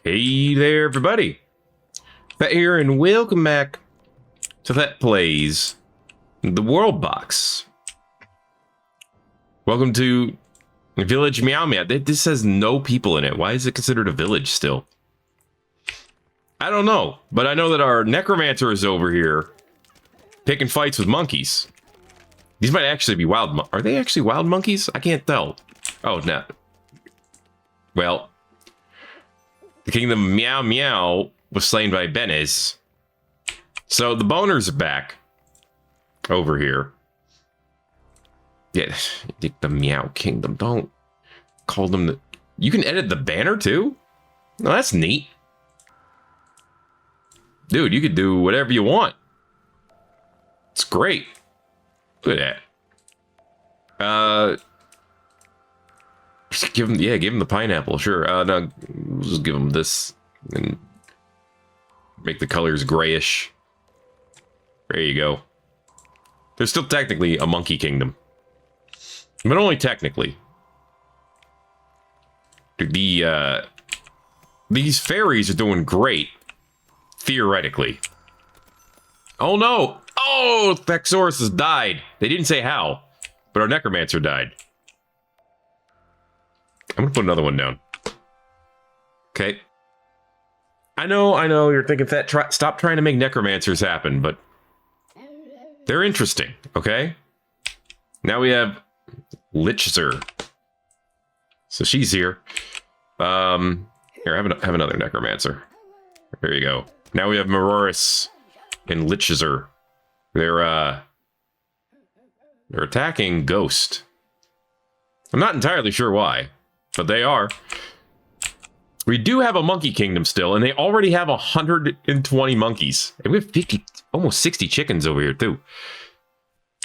Hey there, everybody. Thet here, and welcome back to Thet Plays the World Box. Welcome to Village Meow Meow. This has no people in it. Why is it considered a village still? I don't know, but I know that our necromancer is over here picking fights with monkeys. These might actually be wild. Are they actually wild monkeys? I can't tell. Oh, no. Well, the kingdom Meow Meow was slain by Benes. So the boners are back over here. Yeah, the Meow Kingdom. Don't call them the... You can edit the banner too? No, that's neat. Dude, you could do whatever you want. It's great. Look at that. Just give him the pineapple, sure. No, we'll just give him this and make the colors grayish. There you go. There's still technically a monkey kingdom, but only technically. These fairies are doing great, theoretically. Oh no! Oh, Thexorus has died. They didn't say how, but our necromancer died. I'm gonna put another one down. Okay. I know, you're thinking that stop trying to make necromancers happen, but they're interesting, okay? Now we have Lichzer. So she's here. Here, have another necromancer. There you go. Now we have Maroris and Lichzer. They're attacking Ghost. I'm not entirely sure why, but they are. We do have a monkey kingdom still, and they already have 120 monkeys. And we have 50, almost 60 chickens over here, too.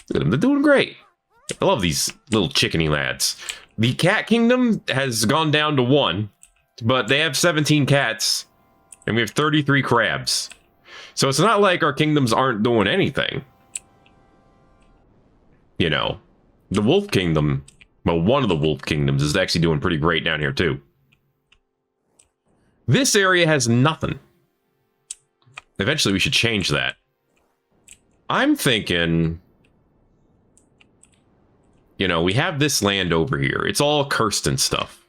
Look at them, they're doing great. I love these little chickeny lads. The cat kingdom has gone down to 1, but they have 17 cats, and we have 33 crabs. So it's not like our kingdoms aren't doing anything. You know, the wolf kingdom, well, one of the wolf kingdoms is actually doing pretty great down here, too. This area has nothing. Eventually, we should change that. I'm thinking, you know, we have this land over here. It's all cursed and stuff.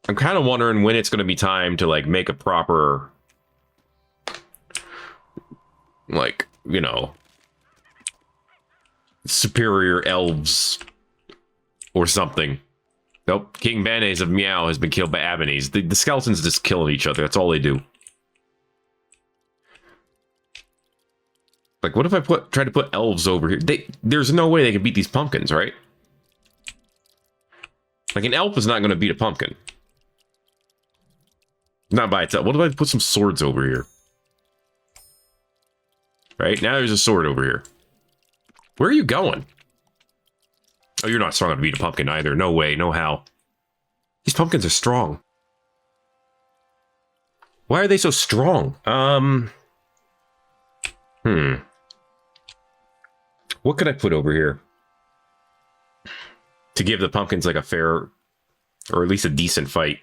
I'm kind of wondering when it's going to be time to, like, make a proper, like, you know, superior elves or something. Nope, King Benes of Meow has been killed by Abanes. The skeletons just killing each other. That's all they do. Like, what if I try to put elves over here? There's no way they can beat these pumpkins, right? Like, an elf is not going to beat a pumpkin. Not by itself. What if I put some swords over here? Right? Now there's a sword over here. Where are you going? Oh, you're not strong enough to beat a pumpkin either. No way, no how. These pumpkins are strong. Why are they so strong? What could I put over here to give the pumpkins like a fair, or at least a decent fight?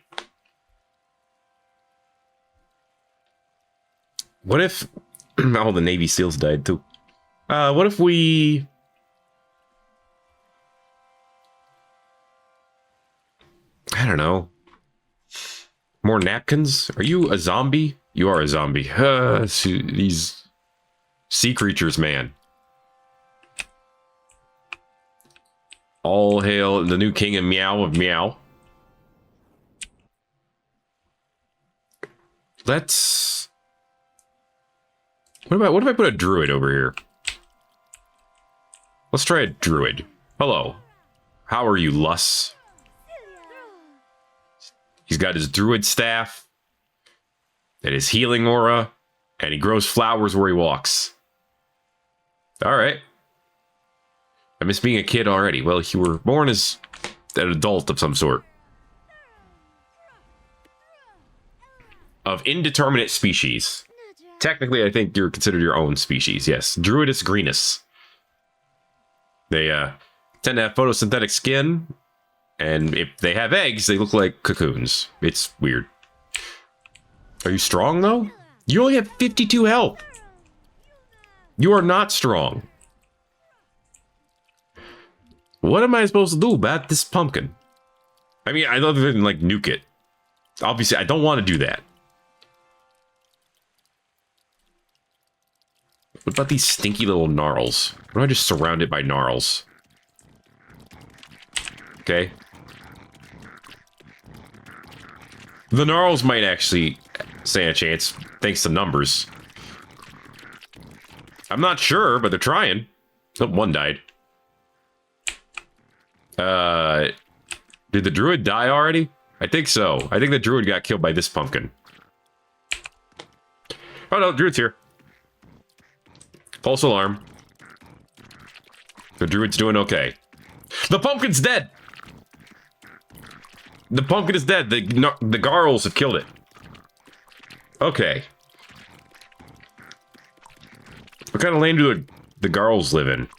What if all the Navy SEALs died too? What if we... I don't know. More napkins? Are you a zombie? You are a zombie. These sea creatures, man. All hail the new king of Meow. Let's... What if I put a druid over here? Let's try a druid. Hello. How are you, Lus? He's got his druid staff and his healing aura, and he grows flowers where he walks. All right. I miss being a kid already. Well, you were born as an adult of some sort. Of indeterminate species. Technically, I think you're considered your own species, yes. Druidus greenus. They tend to have photosynthetic skin, And if they have eggs, they look like cocoons. It's weird. Are you strong, though? You only have 52 health. You are not strong. What am I supposed to do about this pumpkin? I mean, I love it and, like, nuke it. Obviously, I don't want to do that. What about these stinky little gnarls? Why don't I just surround it by gnarls? Okay. The gnarls might actually stand a chance, thanks to numbers. I'm not sure, but they're trying. Oh, one died. Did the druid die already? I think so. I think the druid got killed by this pumpkin. Oh no, druid's here. False alarm. The druid's doing okay. The pumpkin's dead! The pumpkin is dead. The garls have killed it. Okay. What kind of land do the garls live in?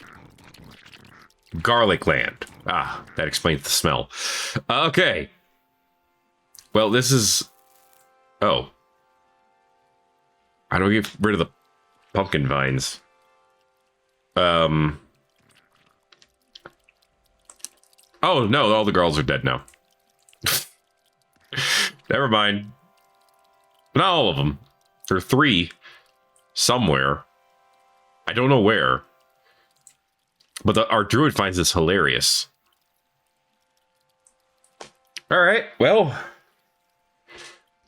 Garlic land. Ah, that explains the smell. Okay. Well, this is... Oh. How do we get rid of the pumpkin vines? Oh, no, all the girls are dead now. Never mind. Not all of them. There are 3 somewhere. I don't know where. But our druid finds this hilarious. Alright, well.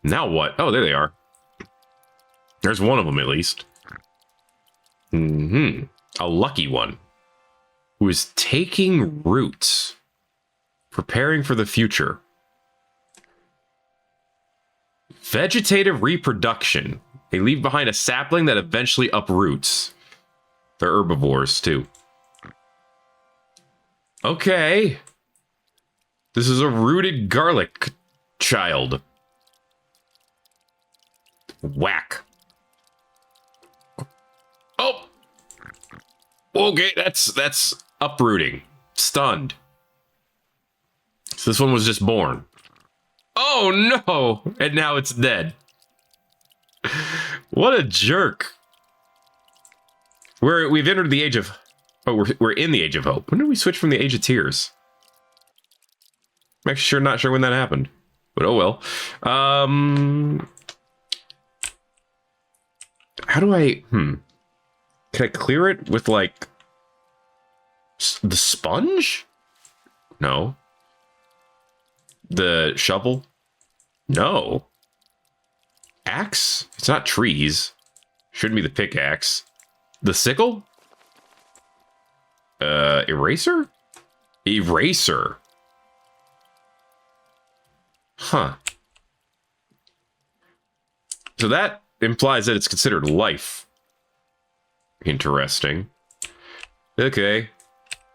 Now what? Oh, there they are. There's one of them, at least. Mm-hmm. A lucky one. Who is taking roots. Preparing for the future. Vegetative reproduction. They leave behind a sapling that eventually uproots. They're herbivores, too. Okay. This is a rooted garlic child. Whack. Oh! Okay, that's uprooting. Stunned. So this one was just born. Oh no! And now it's dead. What a jerk. We've entered the age of... Oh, we're in the age of hope. When did we switch from the age of tears? I'm actually not sure when that happened. But oh well. How do I... Can I clear it with, like... the sponge? No. The shovel? No. Axe? It's not trees. Shouldn't be the pickaxe. The sickle? Eraser? Eraser. Huh. So that implies that it's considered life. Interesting. Okay.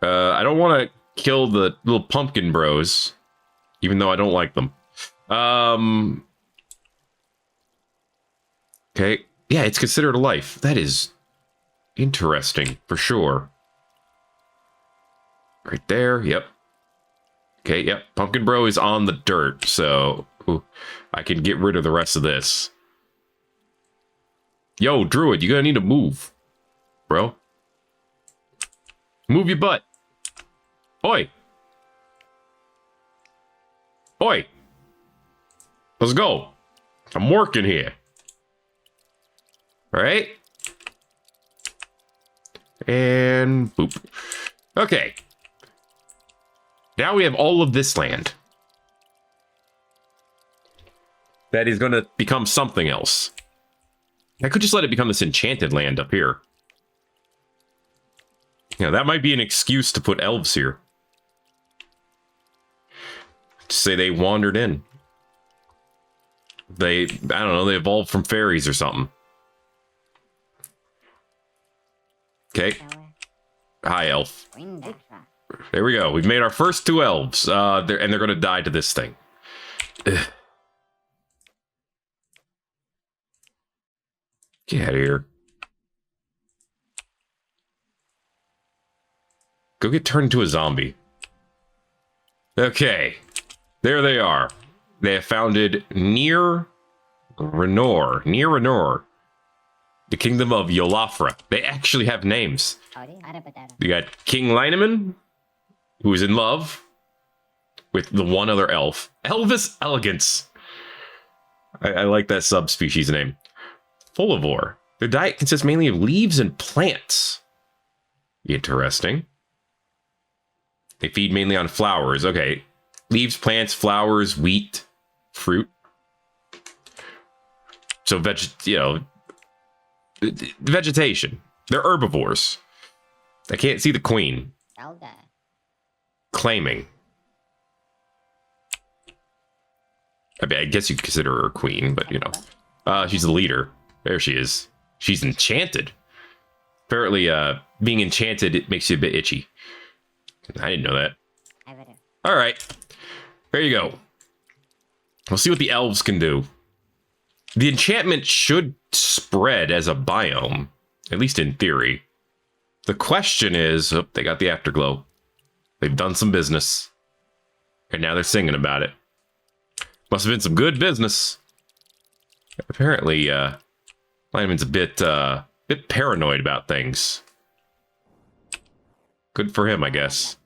I don't want to kill the little pumpkin bros, even though I don't like them. Okay. Yeah, it's considered a life. That is interesting, for sure. Right there, yep. Okay, yep. Pumpkin bro is on the dirt, so I can get rid of the rest of this. Yo, druid, you're gonna need to move, bro. Move your butt. Oi. Oi. Let's go. I'm working here. All right. And boop. Okay. Now we have all of this land. That is going to become something else. I could just let it become this enchanted land up here. Yeah, that might be an excuse to put elves here. To say they wandered in. I don't know, they evolved from fairies or something. Okay. Hi, elf. There we go. We've made our first 2 elves. And they're going to die to this thing. Ugh. Get out of here. Go get turned into a zombie. Okay. There they are. They have founded near Renor, the kingdom of Yolafra. They actually have names. You got King Lineman, who is in love with the one other elf, Elvis Elegance. I like that subspecies name. Folivore. Their diet consists mainly of leaves and plants. Interesting. They feed mainly on flowers. Okay. Leaves, plants, flowers, wheat, fruit. So, vegetation. They're herbivores. I can't see the queen. Claiming. I mean, I guess you could consider her a queen, but, she's the leader. There she is. She's enchanted. Apparently, being enchanted, it makes you a bit itchy. I didn't know that. All right. There you go. We'll see what the elves can do. The enchantment should spread as a biome, at least in theory. The question is, oh, they got the afterglow. They've done some business. And now they're singing about it. Must have been some good business. Apparently, Lyman's a bit paranoid about things. Good for him, I guess.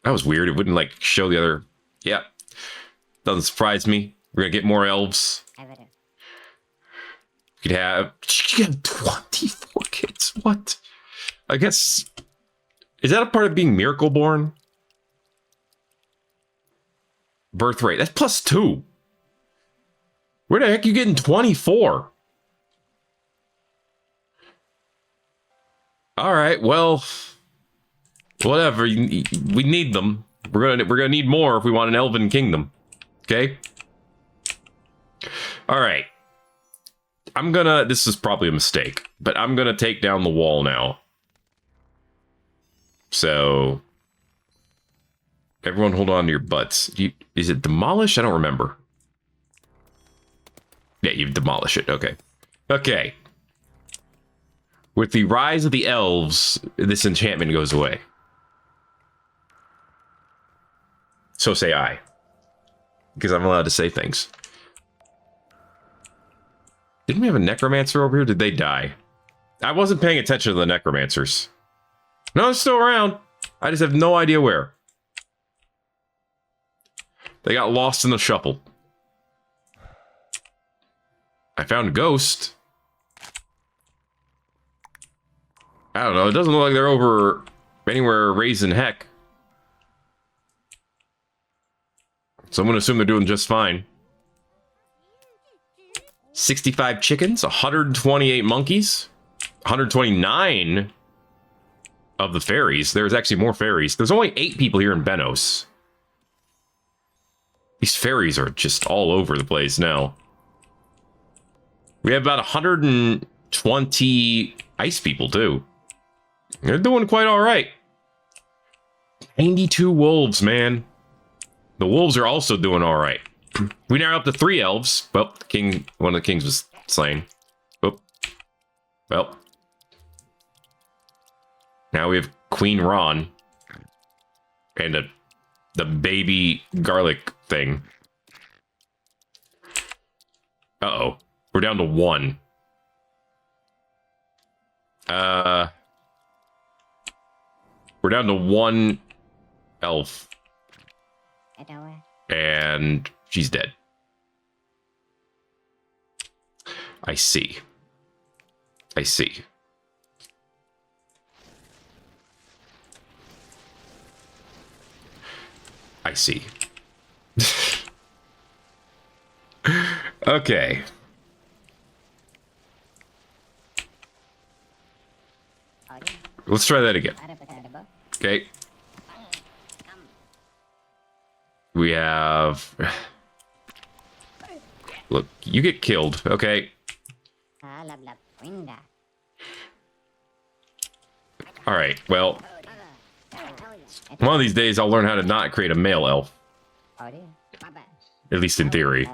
That was weird. It wouldn't, like, show the other... Yeah. Doesn't surprise me. We're gonna get more elves. You could have... You have 24 kids. What? I guess... Is that a part of being miracle-born? Birth rate. That's +2. Where the heck are you getting 24? All right, well, whatever. We need them. We're gonna need more if we want an elven kingdom. Okay. All right. This is probably a mistake, but I'm gonna take down the wall now. So, everyone hold on to your butts. Is it demolish? I don't remember. Yeah, you've demolished it. Okay. Okay. With the rise of the elves, this enchantment goes away. So say I. Because I'm allowed to say things. Didn't we have a necromancer over here? Did they die? I wasn't paying attention to the necromancers. No, they're still around. I just have no idea where. They got lost in the shuffle. I found a ghost. I don't know. It doesn't look like they're over anywhere raising heck. So I'm going to assume they're doing just fine. 65 chickens, 128 monkeys, 129 of the fairies. There's actually more fairies. There's only 8 people here in Benos. These fairies are just all over the place now. We have about 120 ice people, too. They're doing quite all right. 92 wolves, man. The wolves are also doing all right. We now are up to 3 elves. Well, one of the kings was slain. Oh. Well. Now we have Queen Ron. And the baby garlic thing. Uh-oh. We're down to 1. We're down to 1 elf. And she's dead. I see. I see. I see. Okay. Let's try that again. Okay. We have... Look, you get killed, okay? Alright, well... One of these days I'll learn how to not create a male elf. At least in theory.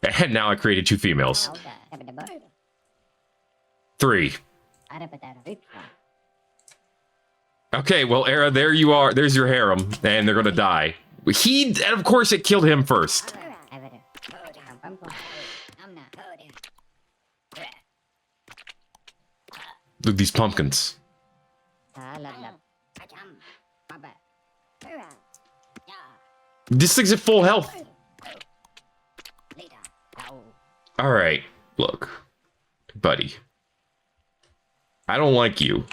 And now I created 2 females. 3. Okay, well, Era, there you are. There's your harem, and they're gonna die. And of course, it killed him first. Look, these pumpkins. This thing's at full health. All right, look, buddy. I don't like you.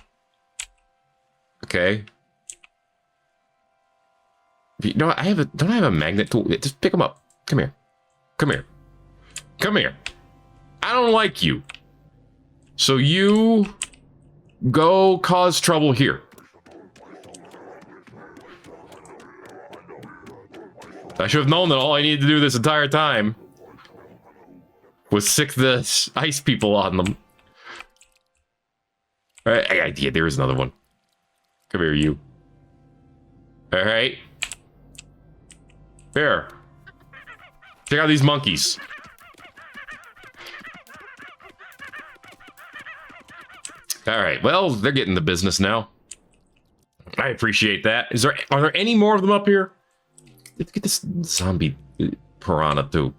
Okay. You know what? Don't I have a magnet tool? Just pick them up. Come here. Come here. Come here. I don't like you. So you go cause trouble here. I should have known that all I needed to do this entire time was sick the ice people on them. All right, yeah, there is another one. Come here, you. All right. Here. Check out these monkeys. All right, well, they're getting the business now. I appreciate that. Are there any more of them up here? Let's get this zombie piranha too.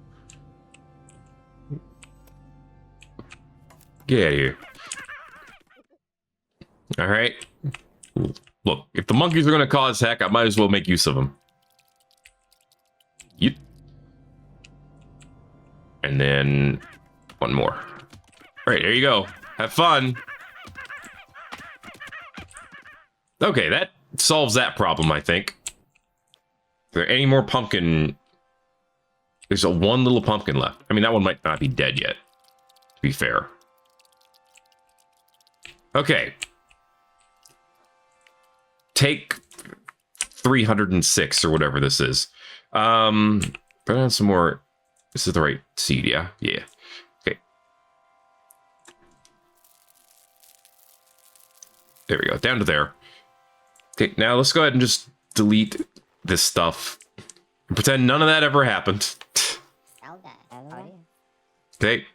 Get out of here. All right. Look, if the monkeys are going to cause heck, I might as well make use of them. Yep. And then one more. All right, there you go. Have fun. Okay, that solves that problem, I think. Is there any more pumpkin? There's one little pumpkin left. I mean, that one might not be dead yet, to be fair. Okay. Take 306 or whatever this is. Put on some more. This is the right seed, yeah? Yeah. Okay. There we go. Down to there. Okay, now let's go ahead and just delete this stuff. And pretend none of that ever happened. Okay.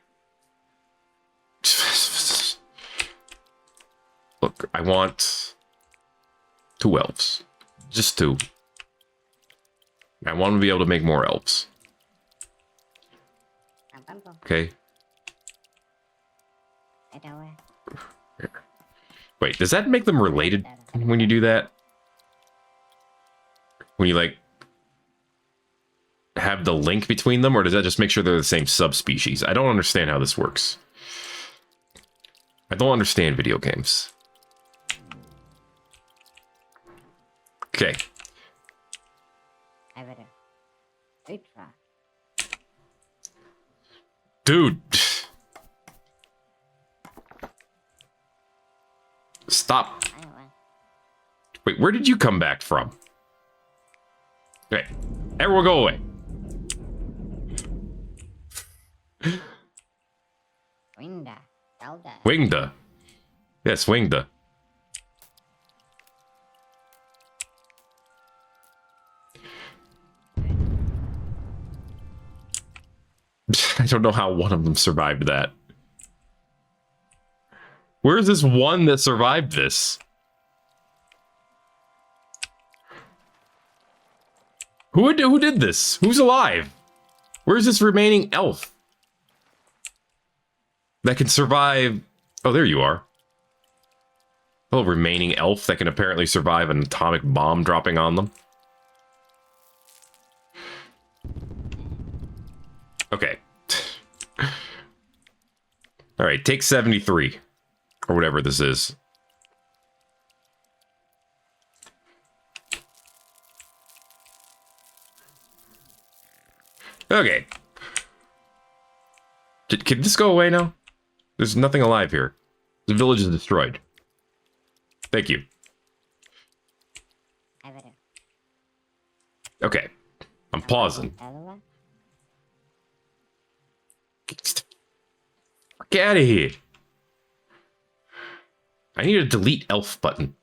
Look, I want 2 elves. Just 2. I want to be able to make more elves. Okay. Wait, does that make them related when you do that? When you, like, have the link between them, or does that just make sure they're the same subspecies? I don't understand how this works. I don't understand video games. Okay. Dude. Stop. Wait, where did you come back from? Okay. Everyone go away. Wingda. Yes, Wingda. I don't know how one of them survived that. Where's this one that survived this? Who did this? Who's alive? Where's this remaining elf that can survive? Oh, there you are. Oh, remaining elf that can apparently survive an atomic bomb dropping on them. Okay. All right, take 73 or whatever this is. Okay. Can this go away now? There's nothing alive here. The village is destroyed. Thank you. Okay. I'm pausing. Get out of here. I need a delete elf button.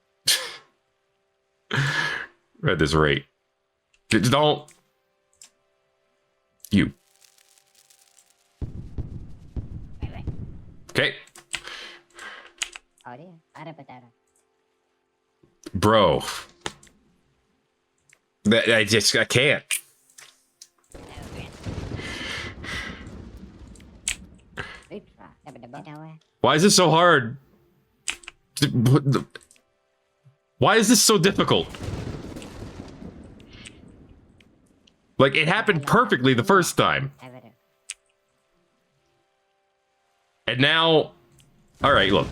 At this rate. Don't. You. Bro. I can't. Why is this so hard? Why is this so difficult? Like, it happened perfectly the first time. And now... Alright, look.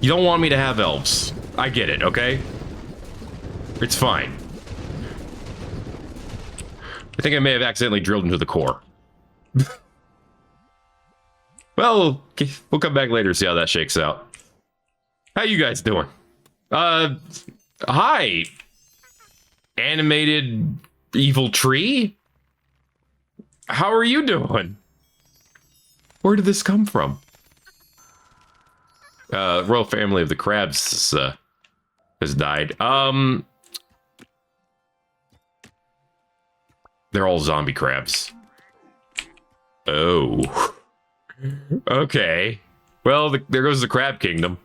You don't want me to have elves. I get it, okay? It's fine. I think I may have accidentally drilled into the core. Well, we'll come back later, see how that shakes out. How you guys doing? Hi. Animated evil tree? How are you doing? Where did this come from? Royal family of the crabs has died. They're all zombie crabs. Oh. Okay. Well, there goes the crab kingdom.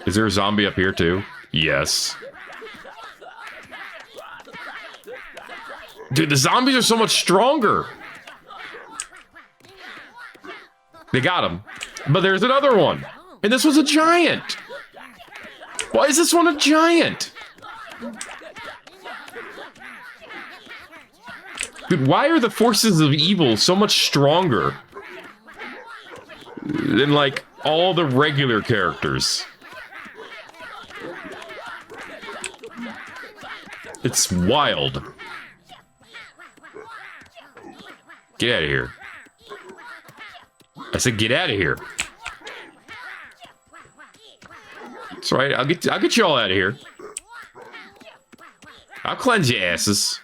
Is there a zombie up here too? Yes. Dude, the zombies are so much stronger. They got him. But there's another one. And this was a giant. Why is this one a giant? Dude, why are the forces of evil so much stronger than, like, all the regular characters? It's wild. Get out of here. I said get out of here. That's right, I'll get you all out of here. I'll cleanse your asses.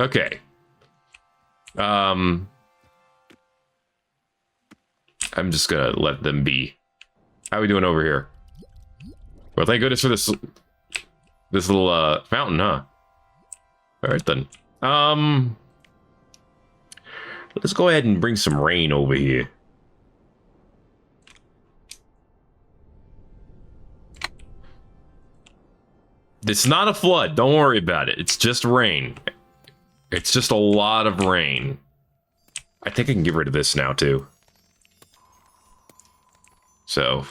Okay. I'm just gonna let them be. How are we doing over here? Well, thank goodness for this little fountain, huh? All right then. Let's go ahead and bring some rain over here. It's not a flood. Don't worry about it. It's just rain. It's just a lot of rain. I think I can get rid of this now, too. So.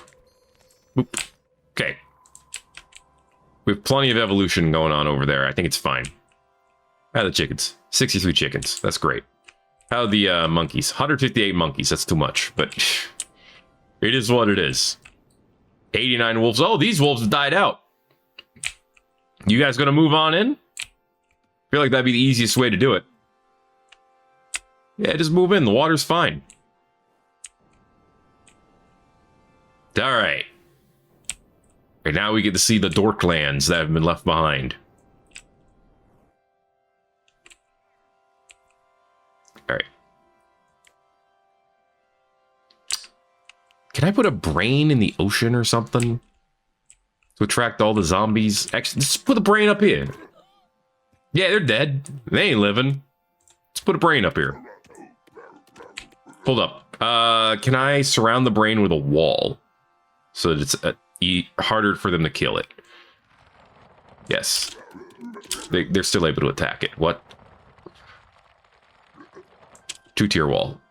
Boop. Okay. We have plenty of evolution going on over there. I think it's fine. How are the chickens? 63 chickens. That's great. How are the monkeys? 158 monkeys. That's too much. But it is what it is. 89 wolves. Oh, these wolves died out. You guys gonna move on in? I feel like that'd be the easiest way to do it. Yeah, just move in. The water's fine. Alright. And now we get to see the Dorklands that have been left behind. Alright. Can I put a brain in the ocean or something? To attract all the zombies? Actually, just put the brain up here. Yeah, they're dead. They ain't living. Let's put a brain up here. Hold up. Can I surround the brain with a wall? So that it's harder for them to kill it. Yes. They're still able to attack it. What? 2-tier wall.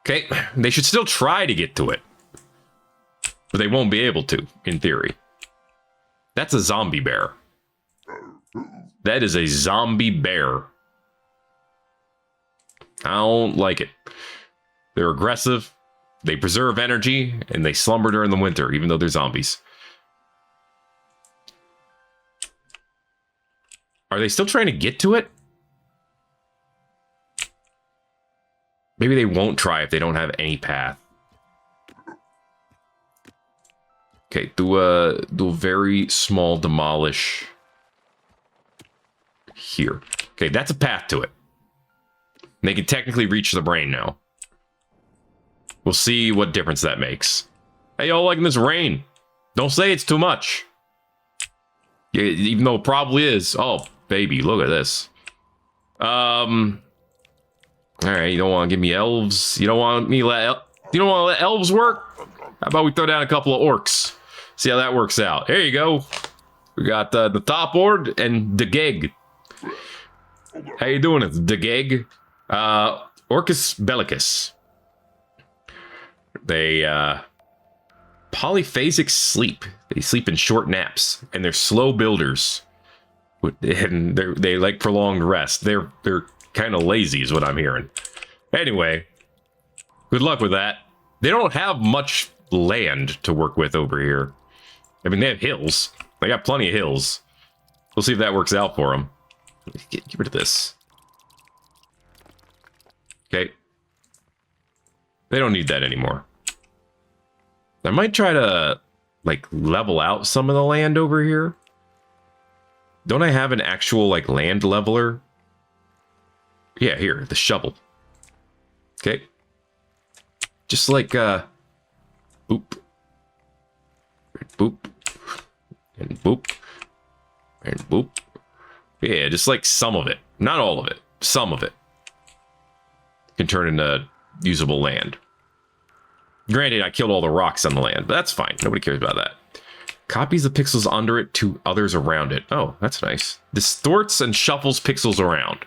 Okay. They should still try to get to it. But they won't be able to, in theory. That's a zombie bear. That is a zombie bear. I don't like it. They're aggressive. They preserve energy, and they slumber during the winter, even though they're zombies. Are they still trying to get to it? Maybe they won't try if they don't have any path. Okay, do a very small demolish here. Okay, that's a path to it. They can technically reach the brain now. We'll see what difference that makes. Hey, y'all liking this rain? Don't say it's too much. Yeah, even though it probably is. Oh, baby, look at this. All right, you don't want to give me elves. You don't want me let elves work? How about we throw down a couple of orcs? See how that works out. There you go. We got the top board and the gig. How you doing? It's the gig. Orcus bellicus. They polyphasic sleep. They sleep in short naps, and they're slow builders. And they like prolonged rest. They're kind of lazy, is what I'm hearing. Anyway, good luck with that. They don't have much land to work with over here. I mean, they have hills. They got plenty of hills. We'll see if that works out for them. Get rid of this. Okay. They don't need that anymore. I might try to, like, level out some of the land over here. Don't I have an actual, like, land leveler? Yeah, here, the shovel. Okay. Just like, boop. Boop. And boop. And boop. Yeah, just like some of it. Not all of it. Some of it. Can turn into usable land. Granted, I killed all the rocks on the land, but that's fine. Nobody cares about that. Copies the pixels under it to others around it. Oh, that's nice. Distorts and shuffles pixels around.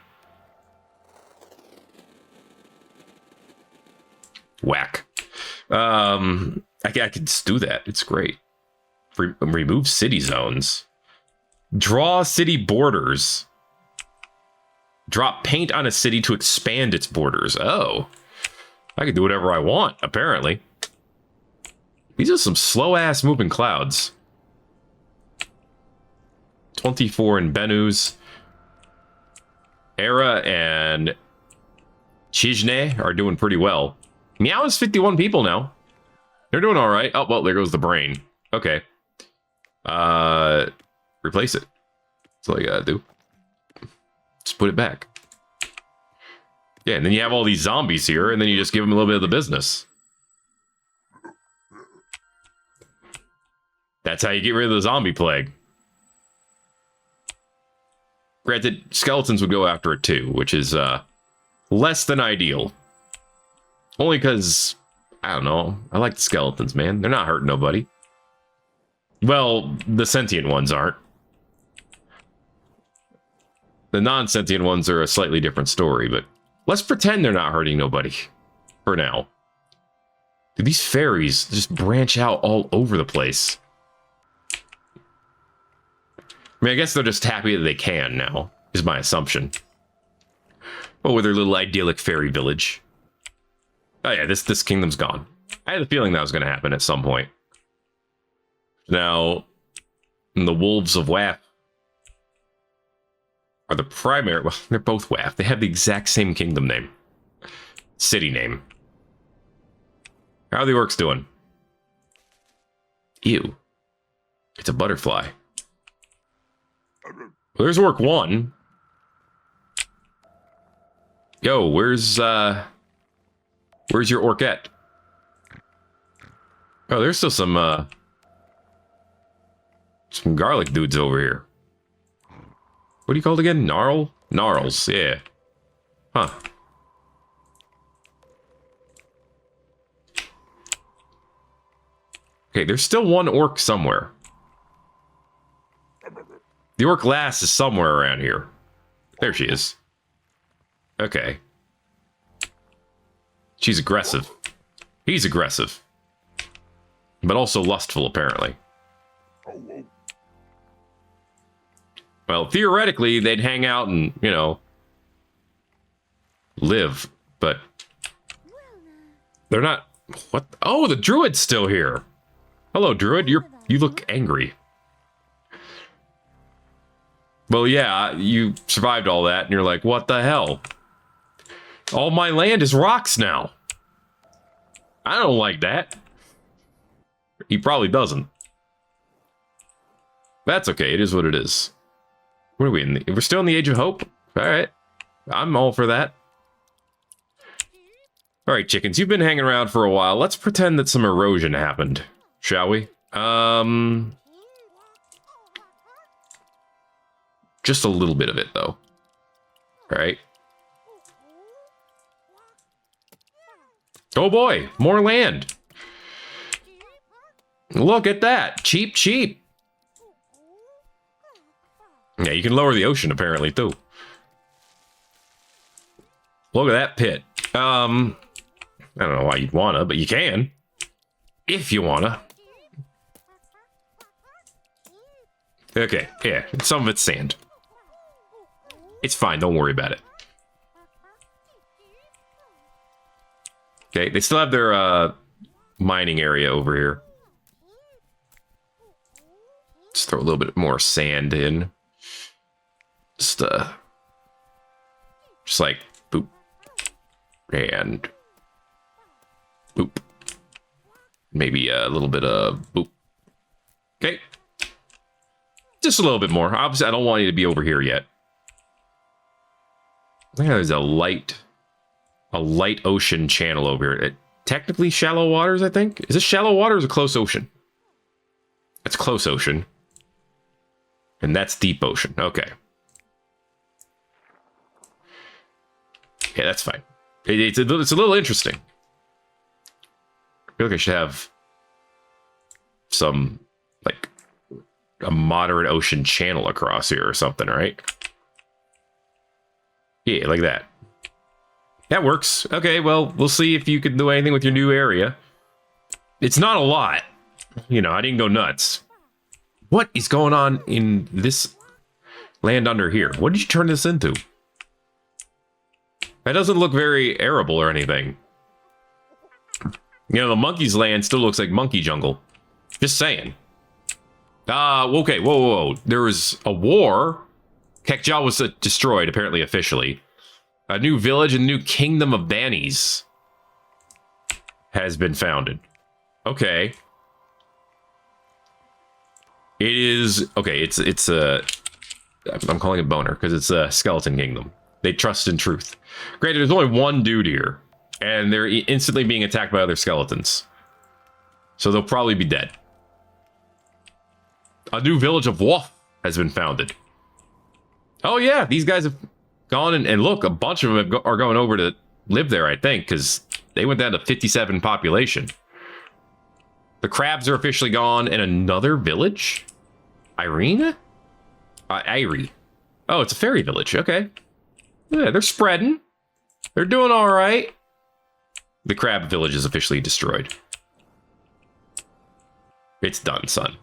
Whack. I can just do that. It's great. Remove city zones. Draw city borders. Drop paint on a city to expand its borders. Oh. I can do whatever I want, apparently. These are some slow-ass moving clouds. 24 in Benus. Era and Chizne are doing pretty well. Meow is 51 people now. They're doing all right. Oh, well, there goes the brain. Okay. Replace it. That's all you gotta do. Just put it back. Yeah, and then you have all these zombies here, and then you just give them a little bit of the business. That's how you get rid of the zombie plague. Granted, skeletons would go after it too, which is less than ideal. Only because, I don't know, I like the skeletons, man. They're not hurting nobody. Well, the sentient ones aren't. The non-sentient ones are a slightly different story, but let's pretend they're not hurting nobody for now. Dude, these fairies just branch out all over the place. I mean, I guess they're just happy that they can now, is my assumption. Oh, with their little idyllic fairy village. Oh yeah, this kingdom's gone. I had a feeling that was going to happen at some point. Now, the Wolves of Waff are the primary... Well, they're both Waff. They have the exact same kingdom name. City name. How are the orcs doing? Ew. It's a butterfly. Well, there's orc 1. Yo, where's your orcette? Oh, there's still some garlic dudes over here. What do you call it again? Gnarl? Gnarls, yeah. Huh. Okay, there's still one orc somewhere. The orc lass is somewhere around here. There she is. Okay. She's aggressive. He's aggressive. But also lustful, apparently. Well, theoretically, they'd hang out and, you know, live, but they're not. What? Oh, the druid's still here. Hello, druid. You look angry. Well, yeah, you survived all that, and you're like, what the hell? All my land is rocks now. I don't like that. He probably doesn't. That's okay. It is what it is. What are we in? We're still in the Age of Hope? All right. I'm all for that. All right, chickens. You've been hanging around for a while. Let's pretend that some erosion happened, shall we? Just a little bit of it, though. All right. Oh boy, more land. Look at that. Cheap, cheap. Yeah, you can lower the ocean, apparently, too. Look at that pit. I don't know why you'd wanna, but you can. If you wanna. Okay, yeah, some of it's sand. It's fine, don't worry about it. Okay, they still have their mining area over here. Just throw a little bit more sand in. Just like boop and boop. Maybe a little bit of boop. Okay. Just a little bit more. Obviously, I don't want you to be over here yet. I think there's a light ocean channel over here. Technically shallow waters, I think. Is this shallow waters or close ocean? It's close ocean. And that's deep ocean. Okay. Yeah, that's fine. It's a little interesting. I feel like I should have some, like, a moderate ocean channel across here or something, right? Yeah, like that. That works. Okay, well, we'll see if you can do anything with your new area. It's not a lot. You know, I didn't go nuts. What is going on in this land under here? What did you turn this into? That doesn't look very arable or anything. You know, the monkey's land still looks like monkey jungle. Just saying. Okay, whoa. There was a war. Kekja was destroyed, apparently officially. A new village, a new kingdom of Banis has been founded. Okay. It is, okay, it's a, I'm calling it Boner, because it's a skeleton kingdom. They trust in truth. Granted, there's only one dude here, and they're instantly being attacked by other skeletons. So they'll probably be dead. A new village of Wolf has been founded. Oh yeah, these guys have gone and look, a bunch of them are going over to live there, I think, because they went down to 57 population. The crabs are officially gone, and another village? Irene? Irie. Oh, it's a fairy village. Okay. Yeah, they're spreading. They're doing all right. The crab village is officially destroyed. It's done, son.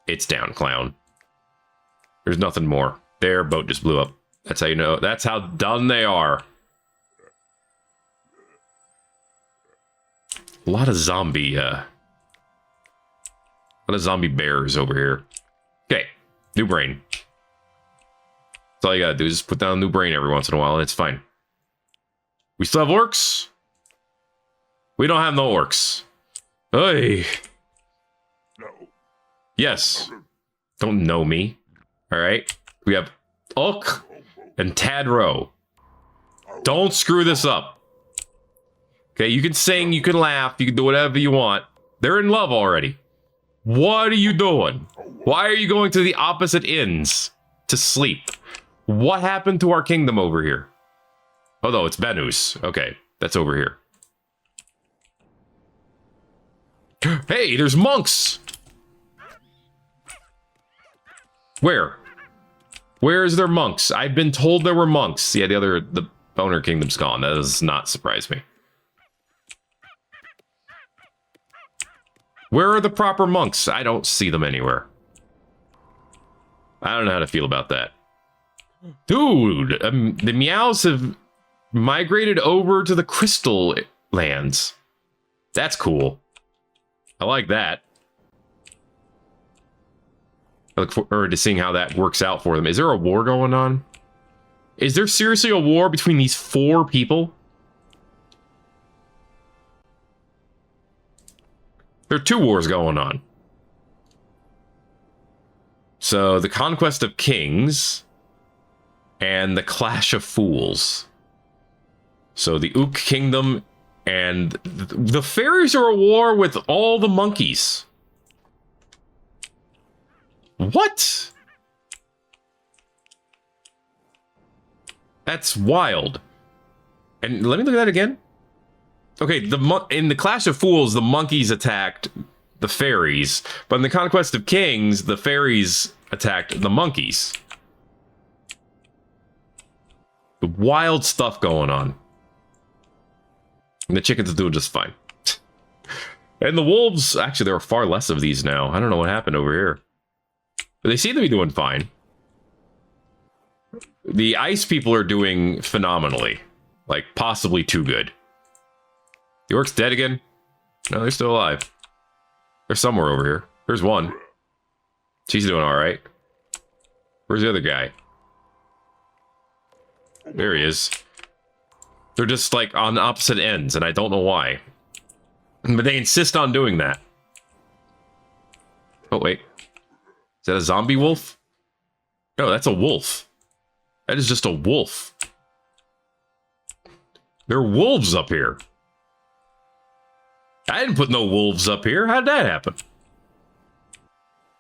It's down, clown. There's nothing more. Their boat just blew up. That's how you know. That's how done they are. A lot of zombie, bears over here. Okay, new brain. That's all you gotta do is just put down a new brain every once in a while, and it's fine. We still have orcs? We don't have no orcs. Hey. No. Yes. Don't know me. Alright. We have Ulk and Tadro. Don't screw this up. Okay, you can sing, you can laugh, you can do whatever you want. They're in love already. What are you doing? Why are you going to the opposite ends to sleep? What happened to our kingdom over here? Oh no, it's Benus. Okay, that's over here. Hey, there's monks! Where? Where is there monks? I've been told there were monks. Yeah, the Boner Kingdom's gone. That does not surprise me. Where are the proper monks? I don't see them anywhere. I don't know how to feel about that. Dude, the meows have migrated over to the crystal lands. That's cool. I like that. I look forward to seeing how that works out for them. Is there a war going on? Is there seriously a war between these 4 people? There are 2 wars going on. So, the Conquest of Kings and the Clash of Fools. So, the Ook Kingdom and the fairies are at war with all the monkeys. What? That's wild. And let me look at that again. Okay, in the Clash of Fools, the monkeys attacked the fairies, but in the Conquest of Kings, the fairies attacked the monkeys. Wild stuff going on. And the chickens are doing just fine. And the wolves, actually, there are far less of these now. I don't know what happened over here. But they seem to be doing fine. The ice people are doing phenomenally. Like, possibly too good. The orc's dead again? No, they're still alive. They're somewhere over here. There's one. She's doing alright. Where's the other guy? There he is. They're just, like, on opposite ends, and I don't know why. But they insist on doing that. Oh, wait. Is that a zombie wolf? No, that's a wolf. That is just a wolf. There are wolves up here. I didn't put no wolves up here. How'd that happen?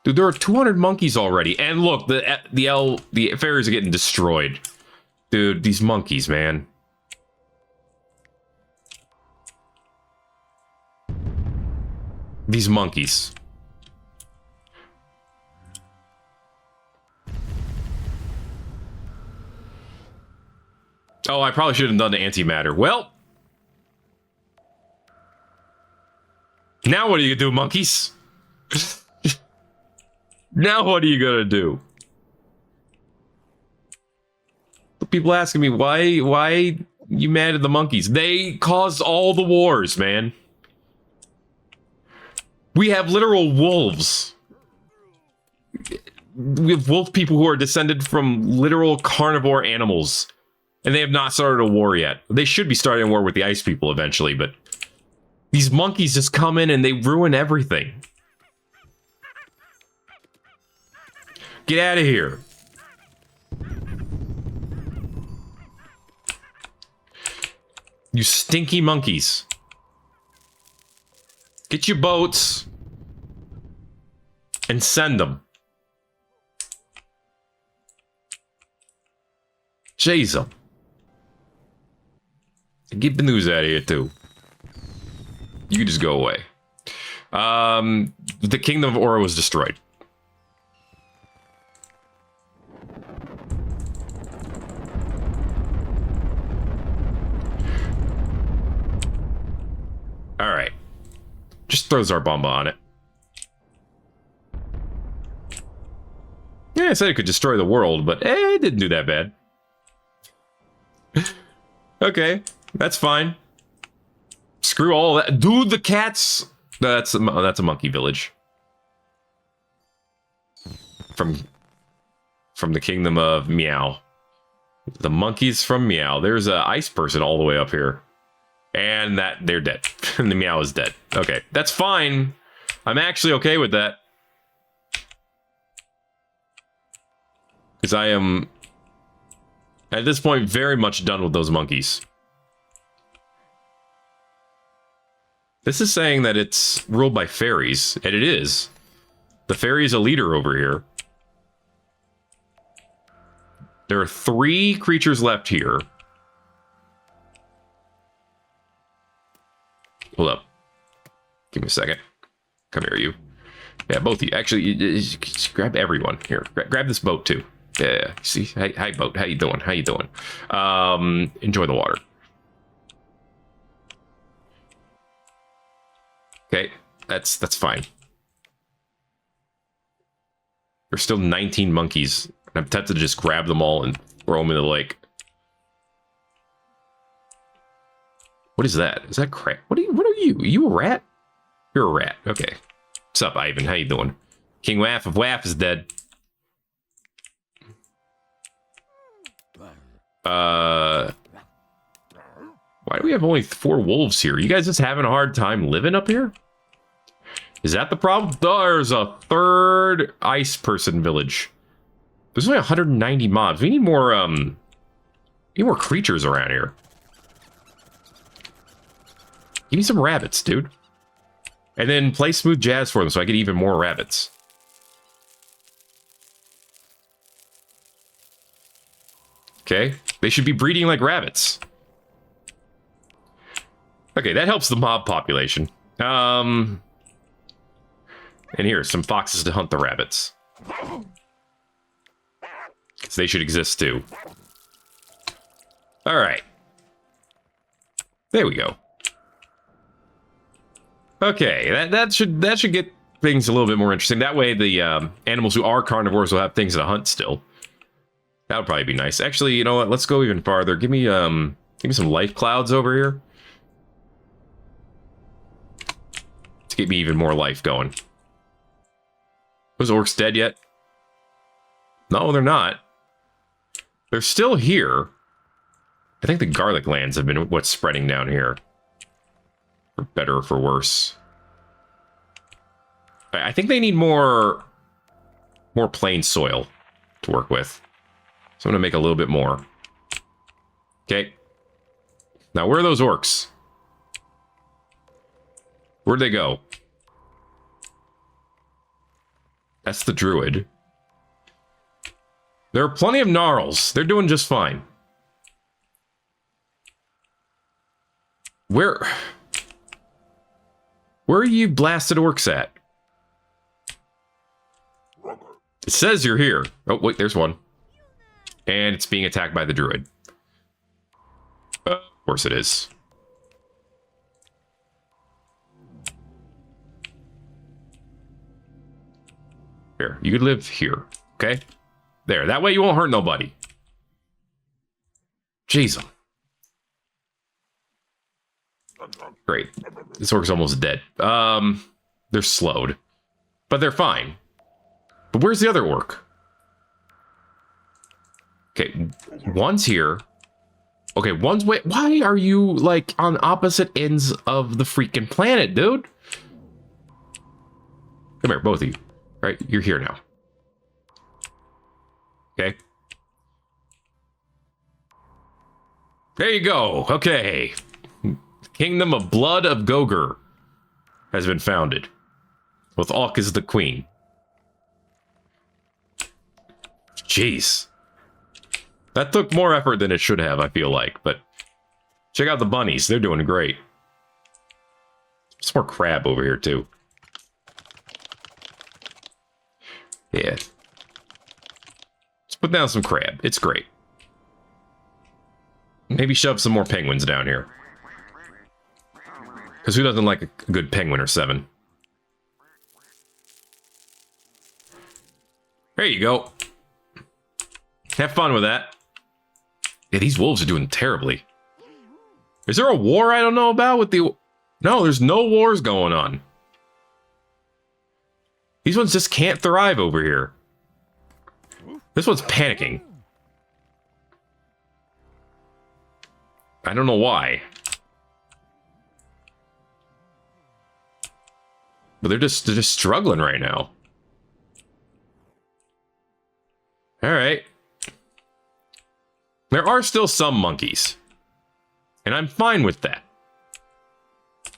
Dude, there are 200 monkeys already. And look, the fairies are getting destroyed. Dude, these monkeys, man. These monkeys. Oh, I probably should have done the antimatter. Well. Now what are you gonna do, monkeys? Now what are you gonna do? People asking me, why you mad at the monkeys? They caused all the wars, man. We have literal wolves. We have wolf people who are descended from literal carnivore animals. And they have not started a war yet. They should be starting a war with the ice people eventually, but these monkeys just come in and they ruin everything. Get out of here. You stinky monkeys. Get your boats and send them. Chase them. Get the news out of here too. You can just go away. The Kingdom of Aura was destroyed. Alright. Just throw Zarbomba on it. Yeah, I said it could destroy the world, but it didn't do that bad. Okay, that's fine. Screw all that. Dude, the cats. That's a monkey village. From the Kingdom of Meow. The monkeys from Meow. There's an ice person all the way up here. And they're dead. And the Meow is dead. Okay, that's fine. I'm actually okay with that. Because I am, at this point, very much done with those monkeys. This is saying that it's ruled by fairies, and it is. The fairy is a leader over here. There are 3 creatures left here. Hold up. Give me a second. Come here, you. Yeah, both of you. Actually, you grab everyone. Here, grab this boat, too. Yeah, see? Hi, boat. How you doing? How you doing? Enjoy the water. Okay, that's fine. There's still 19 monkeys. I'm tempted to just grab them all and throw them in the lake. What is that? Is that crap? What are you? Are you a rat? You're a rat. Okay. What's up, Ivan? How you doing? King Waff of Waff is dead. Why do we have only 4 wolves here? You guys just having a hard time living up here? Is that the problem? There's a 3rd ice person village. There's only 190 mobs. We need more creatures around here. Give me some rabbits, dude. And then play smooth jazz for them so I get even more rabbits. Okay, They should be breeding like rabbits. Okay, that helps the mob population. And here, some foxes to hunt the rabbits. So they should exist too. All right. There we go. Okay, that should get things a little bit more interesting. That way, the animals who are carnivores will have things to hunt still. That would probably be nice. Actually, you know what? Let's go even farther. Give me some life clouds over here to get me even more life going. Those orcs dead yet? No, they're not. They're still here. I think the garlic lands have been what's spreading down here. For better or for worse. I think they need more plain soil to work with. So I'm going to make a little bit more. Okay. Now, where are those orcs? Where'd they go? That's the druid. There are plenty of gnarls. They're doing just fine. Where are you blasted orcs at? It says you're here. Oh, wait, there's one. And it's being attacked by the druid. Of course it is. Here, you could live here, okay? There, that way you won't hurt nobody. Jeez. Great. This orc's almost dead. They're slowed. But they're fine. But where's the other orc? Okay, one's here. Okay, one's wait. Why are you like on opposite ends of the freaking planet, dude? Come here, both of you. All right, you're here now. Okay. There you go. Okay. Kingdom of Blood of Gogor has been founded, with Alk as the queen. Jeez. That took more effort than it should have, I feel like, but check out the bunnies. They're doing great. There's more crab over here, too. Yeah. Let's put down some crab. It's great. Maybe shove some more penguins down here. Because who doesn't like a good penguin or 7? There you go. Have fun with that. Yeah, these wolves are doing terribly. Is there a war I don't know about with the... No, there's no wars going on. These ones just can't thrive over here. This one's panicking. I don't know why. But they're just struggling right now. All right. There are still some monkeys. And I'm fine with that.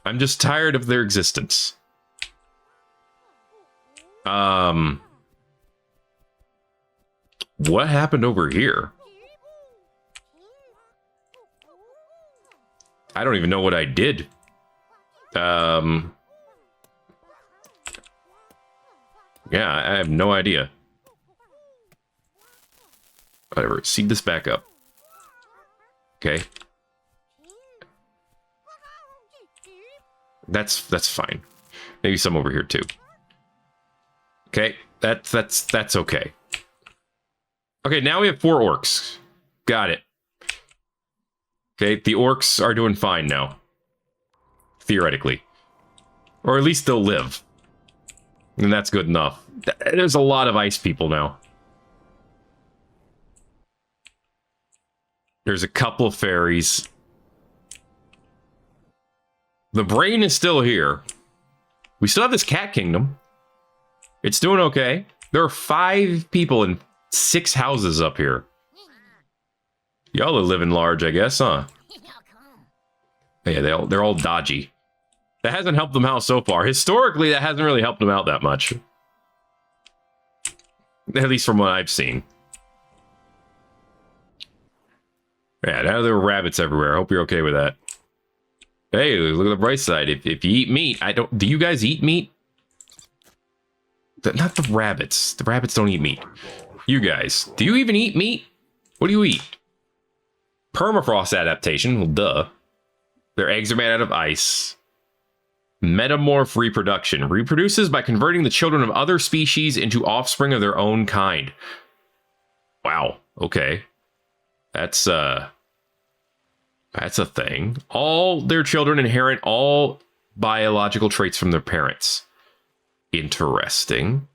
I'm just tired of their existence. What happened over here? I don't even know what I did. Yeah, I have no idea. Whatever, seed this back up. Okay. That's fine. Maybe some over here too. Okay, that's okay. Okay, now we have 4 orcs. Got it. Okay, the orcs are doing fine now. Theoretically. Or at least they'll live. And that's good enough. There's a lot of ice people now. There's a couple of fairies. The brain is still here. We still have this cat kingdom. It's doing okay. There are 5 people in 6 houses up here. Y'all are living large, I guess, huh? Yeah, they're all dodgy. That hasn't helped them out so far. Historically, that hasn't really helped them out that much. At least from what I've seen. Yeah, now there are rabbits everywhere. I hope you're okay with that. Hey, look at the bright side. If you eat meat, do you guys eat meat? Not the rabbits. The rabbits don't eat meat. You guys, do you even eat meat? What do you eat? Permafrost adaptation. Well, duh. Their eggs are made out of ice. Metamorph reproduction. Reproduces by converting the children of other species into offspring of their own kind. Wow. Okay. That's a thing. All their children inherit all biological traits from their parents. Interesting.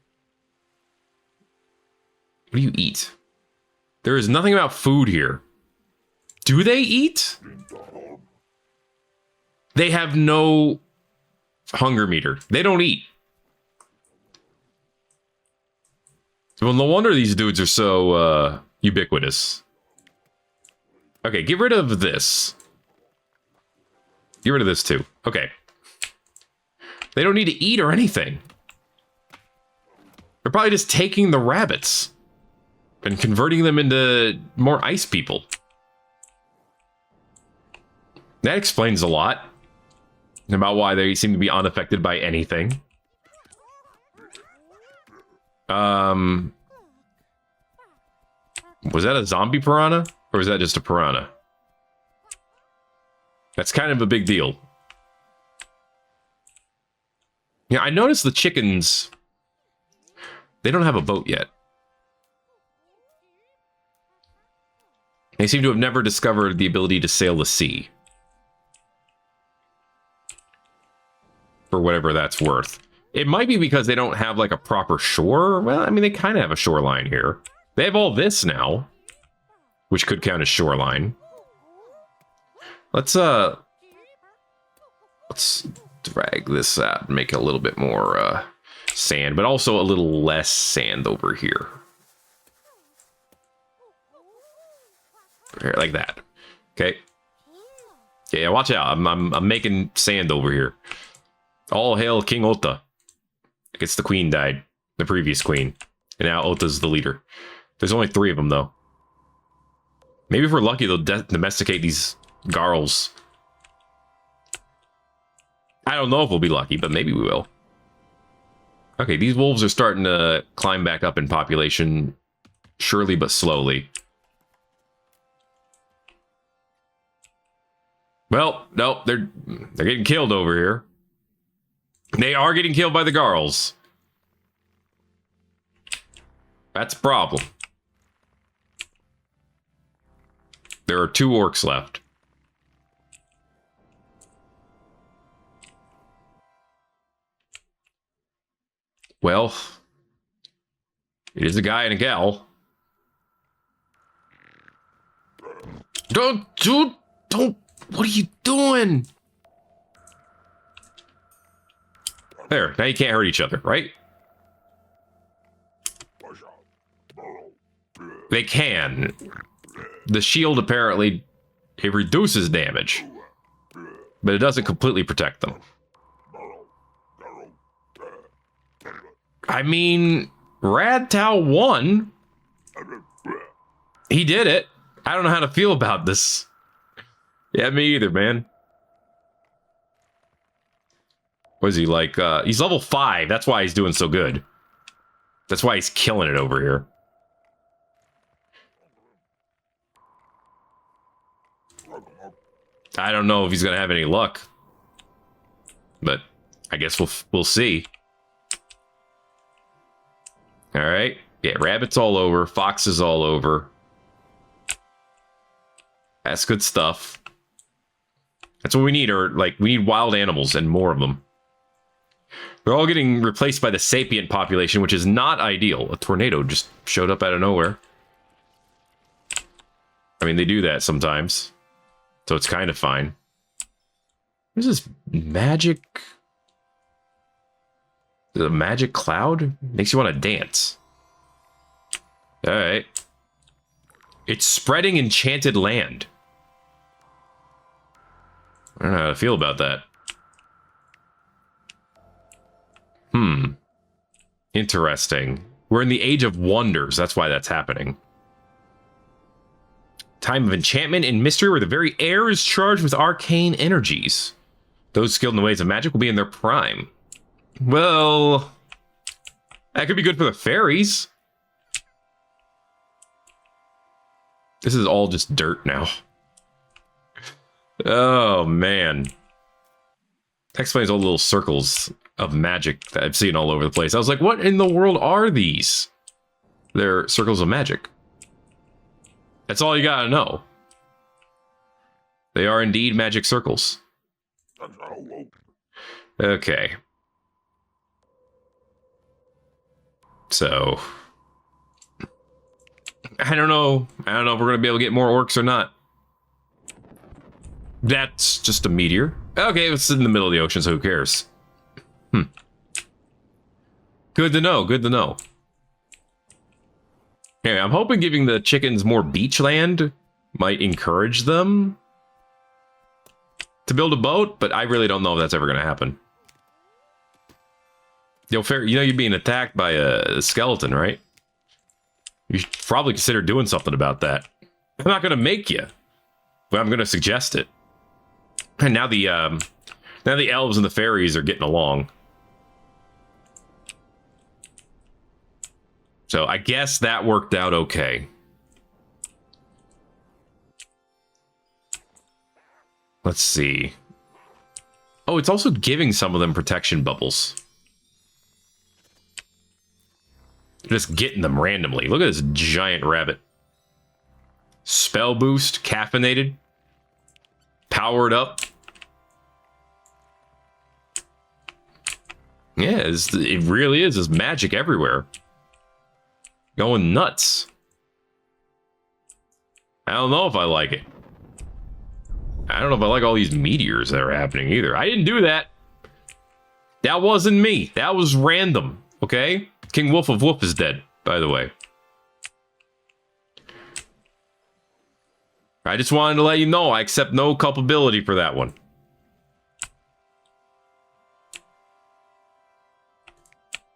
What do you eat? There is nothing about food here. Do they eat? They have no hunger meter. They don't eat. Well, no wonder these dudes are so ubiquitous. Okay, get rid of this. Get rid of this too. Okay. They don't need to eat or anything. They're probably just taking the rabbits and converting them into more ice people. That explains a lot about why they seem to be unaffected by anything. Was that a zombie piranha? Or was that just a piranha? That's kind of a big deal. Yeah, I noticed the chickens, they don't have a boat yet. They seem to have never discovered the ability to sail the sea. For whatever that's worth. It might be because they don't have like a proper shore. Well, I mean, they kind of have a shoreline here. They have all this now, which could count as shoreline. Let's drag this out and make it a little bit more sand, but also a little less sand over here. Here, like that. Okay. Yeah, watch out. I'm making sand over here. All hail King Ota. I guess the queen died. The previous queen. And now Ota's the leader. There's only 3 of them, though. Maybe if we're lucky, they'll domesticate these Garls. I don't know if we'll be lucky, but maybe we will. Okay, these wolves are starting to climb back up in population. Surely but slowly. Well, no, they're getting killed over here. They are getting killed by the Garls. That's a problem. There are 2 orcs left. Well, it is a guy and a gal. Don't, what are you doing? There, now you can't hurt each other, right? They can. The shield apparently, it reduces damage, but it doesn't completely protect them. I mean, Radtau won. He did it. I don't know how to feel about this. Yeah, me either, man. What is he like? He's level 5. That's why he's doing so good. That's why he's killing it over here. I don't know if he's gonna have any luck, but I guess we'll see. All right, yeah, rabbits all over, foxes all over. That's good stuff. That's what we need, or like we need wild animals and more of them. They're all getting replaced by the sapient population, which is not ideal. A tornado just showed up out of nowhere. I mean, they do that sometimes. So it's kind of fine. What is this magic? The magic cloud? Makes you want to dance. Alright. It's spreading enchanted land. I don't know how to feel about that. Interesting. We're in the Age of Wonders. That's why that's happening. Time of enchantment and mystery where the very air is charged with arcane energies. Those skilled in the ways of magic will be in their prime. Well, that could be good for the fairies. This is all just dirt now. Oh, man. That explains all the little circles of magic that I've seen all over the place. I was like, what in the world are these? They're circles of magic. That's all you gotta know. They are indeed magic circles. Okay. So, I don't know. I don't know if we're gonna be able to get more orcs or not. That's just a meteor. Okay, it's in the middle of the ocean, so who cares? Good to know, good to know. Okay, I'm hoping giving the chickens more beach land might encourage them to build a boat, but I really don't know if that's ever going to happen. Yo, fair, you know you're being attacked by a skeleton, right? You should probably consider doing something about that. I'm not going to make you, but I'm going to suggest it. And now the elves and the fairies are getting along. So I guess that worked out okay. Let's see. Oh, it's also giving some of them protection bubbles. Just getting them randomly. Look at this giant rabbit. Spell boost, caffeinated, powered up. Yeah, it really is. There's magic everywhere. Going nuts. I don't know if I like it. I don't know if I like all these meteors that are happening either. I didn't do that. That wasn't me. That was random. Okay? King Wolf of Wolf is dead, by the way. I just wanted to let you know I accept no culpability for that one.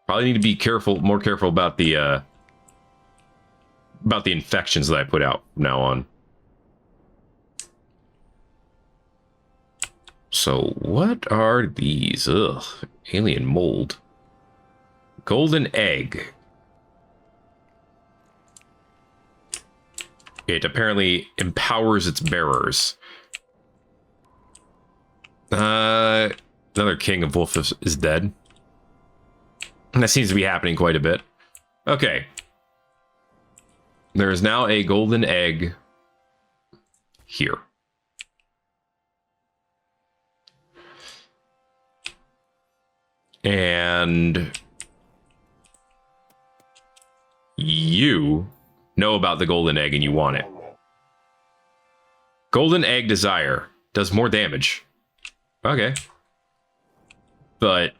Probably need to be careful, more careful about the infections that I put out from now on. So what are these? Ugh, alien mold. Golden egg. It apparently empowers its bearers. Another king of wolf is dead. And that seems to be happening quite a bit. Okay. There is now a golden egg here. And you know about the golden egg and you want it. Golden egg desire does more damage. Okay. But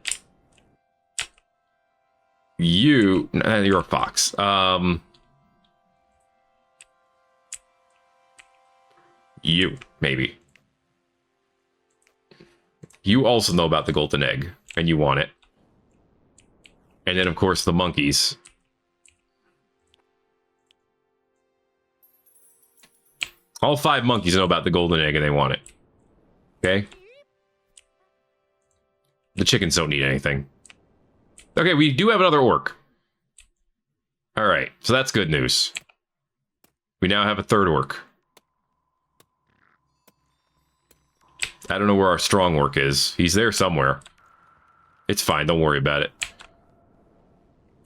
you're a fox. You, maybe. You also know about the golden egg, and you want it. And then, of course, the monkeys. All 5 monkeys know about the golden egg, and they want it. Okay? The chickens don't need anything. Okay, we do have another orc. Alright, so that's good news. We now have a 3rd orc. I don't know where our strong orc is. He's there somewhere. It's fine, don't worry about it.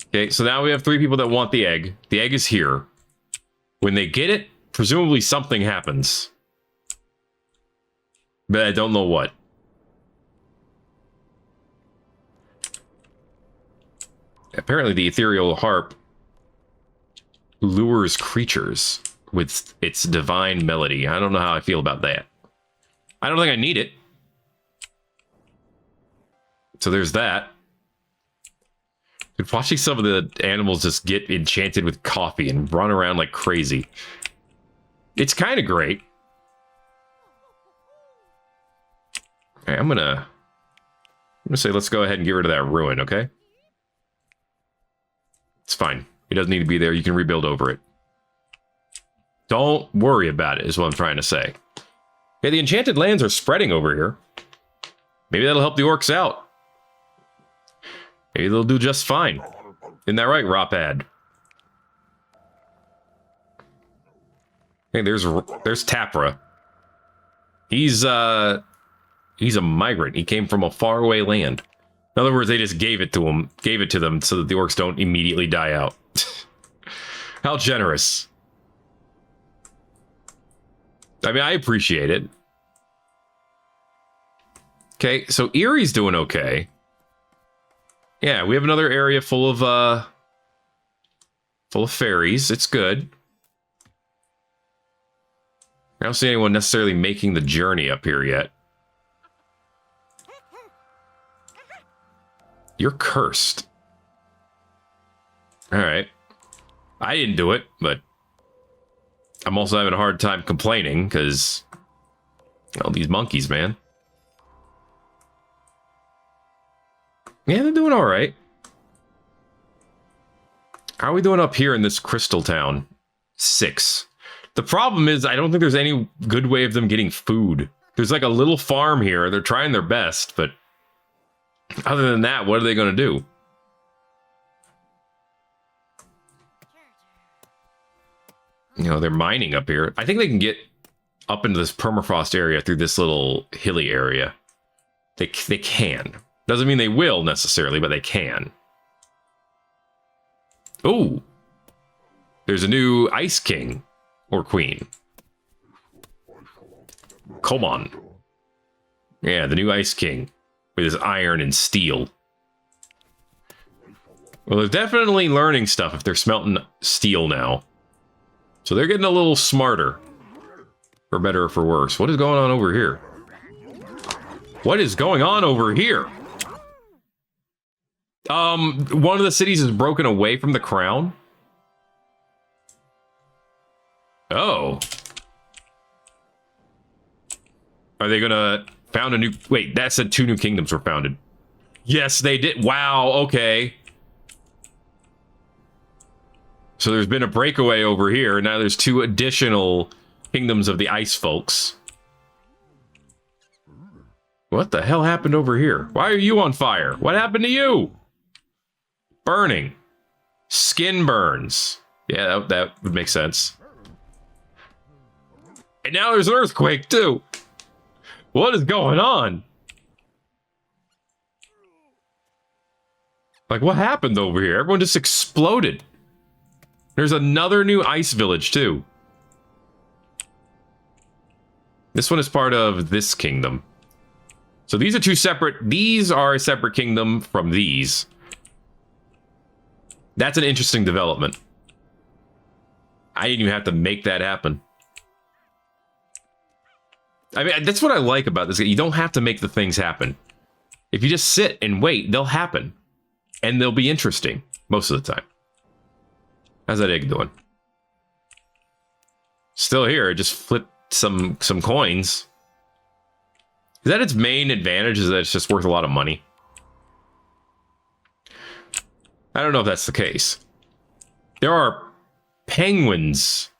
Okay, so now we have 3 people that want the egg. The egg is here. When they get it, presumably something happens. But I don't know what. Apparently the ethereal harp lures creatures with its divine melody. I don't know how I feel about that. I don't think I need it. So there's that. Dude, watching some of the animals just get enchanted with coffee and run around like crazy. It's kind of great. Okay, I'm gonna say let's go ahead and get rid of that ruin, okay? It's fine. It doesn't need to be there. You can rebuild over it. Don't worry about it, is what I'm trying to say. Yeah, the enchanted lands are spreading over here. Maybe that'll help the orcs out. Maybe they'll do just fine. Isn't that right, Ropad? Hey, there's Tapra. He's a migrant. He came from a faraway land. In other words, they just gave it to them so that the orcs don't immediately die out. How generous. I mean, I appreciate it. Okay, so Erie's doing okay. Yeah, we have another area full of fairies. It's good. I don't see anyone necessarily making the journey up here yet. You're cursed. Alright. I didn't do it, but I'm also having a hard time complaining, because... oh, these monkeys, man. Yeah, they're doing alright. How are we doing up here in this crystal town? 6. The problem is, I don't think there's any good way of them getting food. There's like a little farm here. They're trying their best, but... other than that, what are they going to do? You know, they're mining up here. I think they can get up into this permafrost area through this little hilly area. They can. Doesn't mean they will necessarily, but they can. Oh! There's a new Ice King. Or Queen. Come on. Yeah, the new Ice King. With his iron and steel. Well, they're definitely learning stuff if they're smelting steel now. So they're getting a little smarter. For better or for worse. What is going on over here? What is going on over here? One of the cities is broken away from the crown. Oh. Are they gonna found a new... wait, that said 2 new kingdoms were founded. Yes, they did. Wow, okay. So there's been a breakaway over here, and now there's 2 additional kingdoms of the ice folks. What the hell happened over here? Why are you on fire? What happened to you? Burning. Skin burns. Yeah, that would make sense. And now there's an earthquake, too. What is going on? Like, what happened over here? Everyone just exploded. There's another new ice village, too. This one is part of this kingdom. So these are 2 separate... these are a separate kingdom from these. That's an interesting development. I didn't even have to make that happen. I mean, that's what I like about this. You don't have to make the things happen. If you just sit and wait, they'll happen. And they'll be interesting most of the time. How's that egg doing? Still here. Just flipped some coins. Is that its main advantage? Is that it's just worth a lot of money? I don't know if that's the case. There are penguins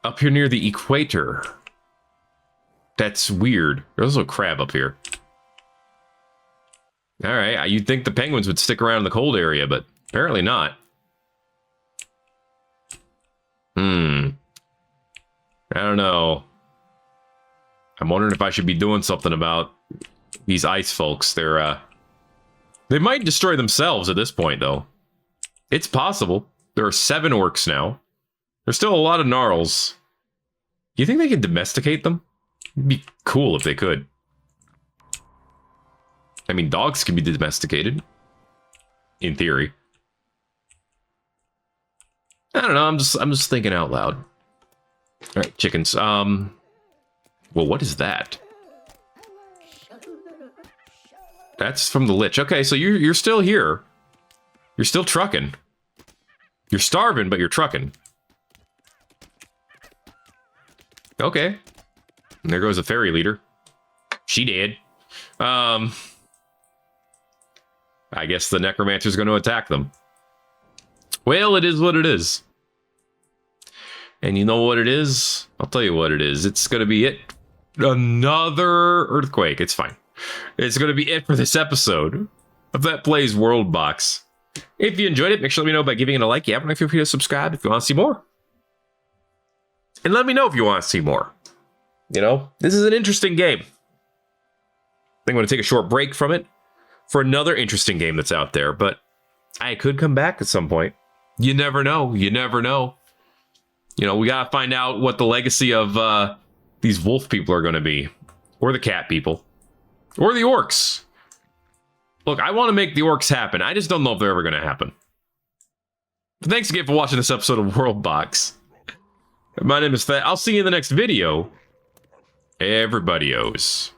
up here near the equator. That's weird. There's a little crab up here. Alright, you'd think the penguins would stick around in the cold area, but apparently not. I don't know. I'm wondering if I should be doing something about these ice folks. They might destroy themselves at this point, though. It's possible. There are 7 orcs now. There's still a lot of gnarls. Do you think they could domesticate them? It'd be cool if they could. I mean, dogs can be domesticated. In theory. I don't know, I'm just thinking out loud. Alright, chickens. Well, what is that? That's from the Lich. Okay, so you're still here. You're still trucking. You're starving, but you're trucking. Okay. And there goes the fairy leader. She did. I guess the necromancer's going to attack them. Well, it is what it is. And you know what it is? I'll tell you what it is. It's going to be it. Another earthquake. It's fine. It's going to be it for this episode of Thet Plays World Box. If you enjoyed it, make sure to let me know by giving it a like. You haven't, feel free to subscribe if you want to see more. And let me know if you want to see more. You know, this is an interesting game. I think I'm going to take a short break from it for another interesting game that's out there. But I could come back at some point. You never know. You never know. You know, we got to find out what the legacy of these wolf people are going to be. Or the cat people. Or the orcs. Look, I want to make the orcs happen. I just don't know if they're ever going to happen. But thanks again for watching this episode of WorldBox. My name is Thet. I'll see you in the next video. Everybody-os.